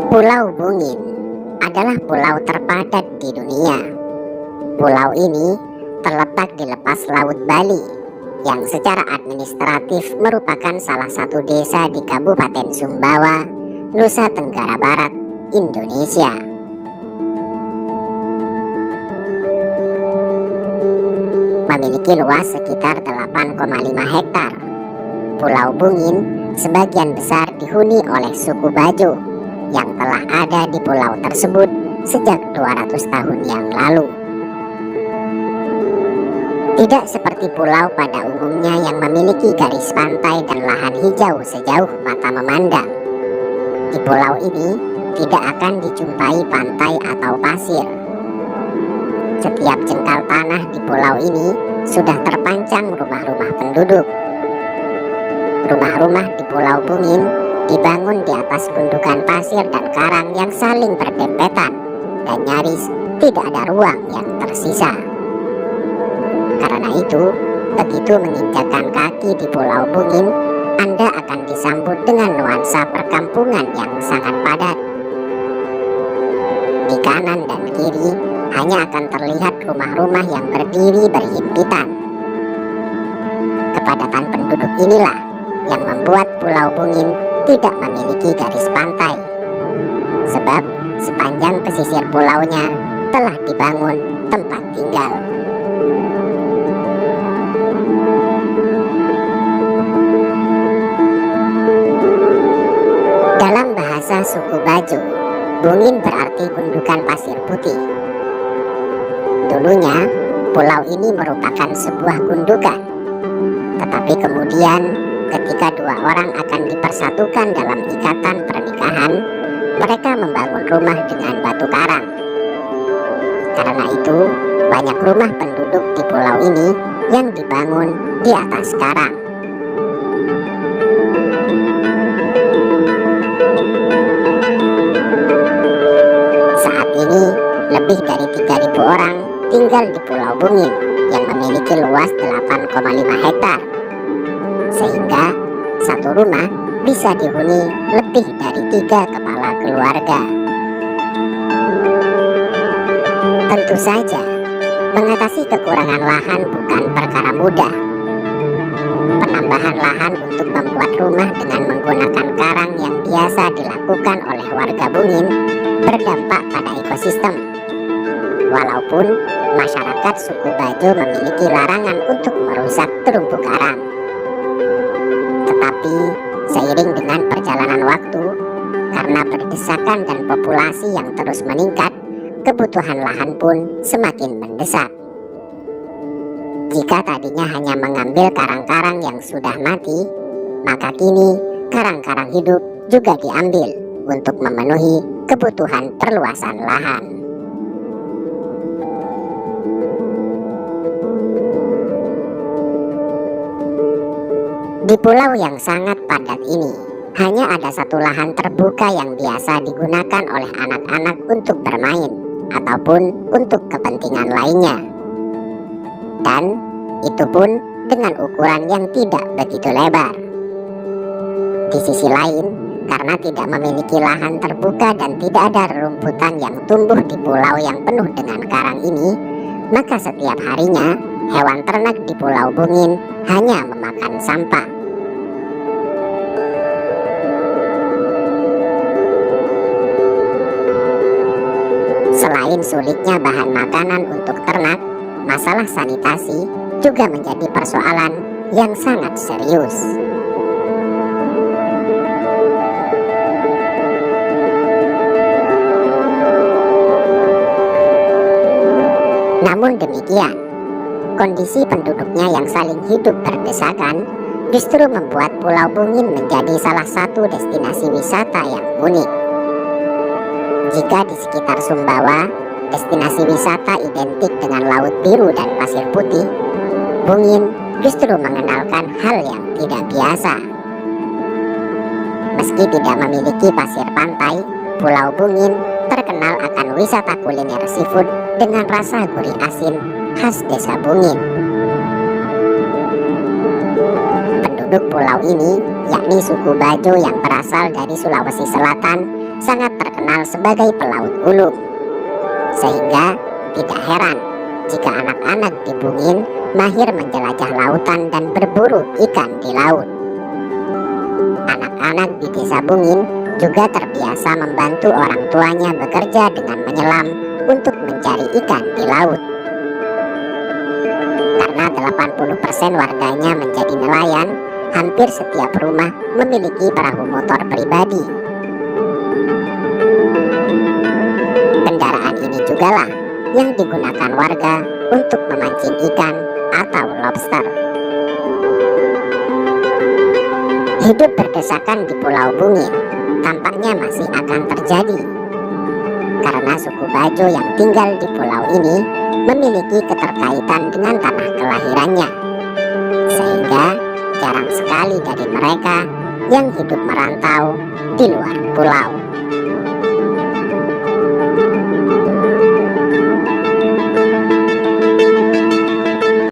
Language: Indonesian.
Pulau Bungin adalah pulau terpadat di dunia. Pulau ini terletak di lepas laut Bali, yang secara administratif merupakan salah satu desa di Kabupaten Sumbawa, Nusa Tenggara Barat, Indonesia. Memiliki luas sekitar 8,5 hektar. Pulau Bungin sebagian besar dihuni oleh suku Bajo yang telah ada di pulau tersebut sejak 200 tahun yang lalu. Tidak seperti pulau pada umumnya yang memiliki garis pantai dan lahan hijau sejauh mata memandang. Di pulau ini tidak akan dijumpai pantai atau pasir. Setiap jengkal tanah di pulau ini sudah terpancang rumah-rumah penduduk. Rumah-rumah di Pulau Bungin dibangun di atas gundukan pasir dan karang yang saling berdempetan, dan nyaris tidak ada ruang yang tersisa. Karena itu, begitu menginjakkan kaki di Pulau Bungin, Anda akan disambut dengan nuansa perkampungan yang sangat padat. Di kanan dan kiri hanya akan terlihat rumah-rumah yang berdiri berhimpitan. Kepadatan penduduk inilah yang membuat Pulau Bungin tidak memiliki garis pantai, sebab sepanjang pesisir pulaunya telah dibangun tempat tinggal. Dalam bahasa suku Bajo, Bungin berarti gundukan pasir putih. Dulunya, pulau ini merupakan sebuah gundukan, tetapi kemudian ketika dua orang akan dipersatukan dalam ikatan pernikahan, mereka membangun rumah dengan batu karang. Karena itu, banyak rumah penduduk di pulau ini yang dibangun di atas karang. Saat ini, lebih dari 3.000 orang tinggal di Pulau Bungin yang memiliki luas 8,5 hektar. Sehingga satu rumah bisa dihuni lebih dari 3 kepala keluarga. Tentu saja, mengatasi kekurangan lahan bukan perkara mudah. Penambahan lahan untuk membuat rumah dengan menggunakan karang yang biasa dilakukan oleh warga Bungin berdampak pada ekosistem. Walaupun masyarakat suku Bajo memiliki larangan untuk merusak terumbu karang. Tetapi seiring dengan perjalanan waktu, karena berdesakan dan populasi yang terus meningkat, kebutuhan lahan pun semakin mendesak. Jika tadinya hanya mengambil karang-karang yang sudah mati, maka kini karang-karang hidup juga diambil untuk memenuhi kebutuhan perluasan lahan. Di pulau yang sangat padat ini, hanya ada satu lahan terbuka yang biasa digunakan oleh anak-anak untuk bermain ataupun untuk kepentingan lainnya. Dan itu pun dengan ukuran yang tidak begitu lebar. Di sisi lain, karena tidak memiliki lahan terbuka dan tidak ada rerumputan yang tumbuh di pulau yang penuh dengan karang ini, maka setiap harinya hewan ternak di Pulau Bungin hanya memakan sampah. Selain sulitnya bahan makanan untuk ternak, masalah sanitasi juga menjadi persoalan yang sangat serius. Namun demikian, kondisi penduduknya yang saling hidup berdesakan justru membuat Pulau Bungin menjadi salah satu destinasi wisata yang unik. Jika di sekitar Sumbawa, destinasi wisata identik dengan laut biru dan pasir putih, Bungin justru mengenalkan hal yang tidak biasa. Meski tidak memiliki pasir pantai, Pulau Bungin terkenal akan wisata kuliner seafood dengan rasa gurih asin khas desa Bungin. Penduduk pulau ini, yakni suku Bajo yang berasal dari Sulawesi Selatan, sangat terkenal sebagai pelaut ulung. Sehingga tidak heran jika anak-anak di Bungin mahir menjelajah lautan dan berburu ikan di laut. Anak-anak di desa Bungin juga terbiasa membantu orang tuanya bekerja dengan menyelam untuk mencari ikan di laut. Karena 80% warganya menjadi nelayan, hampir setiap rumah memiliki perahu motor pribadi. Kendaraan ini jugalah yang digunakan warga untuk memancing ikan atau lobster. Hidup berdesakan di Pulau Bungin tampaknya masih akan terjadi, karena suku Bajo yang tinggal di pulau ini memiliki keterkaitan dengan tanah kelahirannya, sehingga jarang sekali dari mereka yang hidup merantau di luar pulau.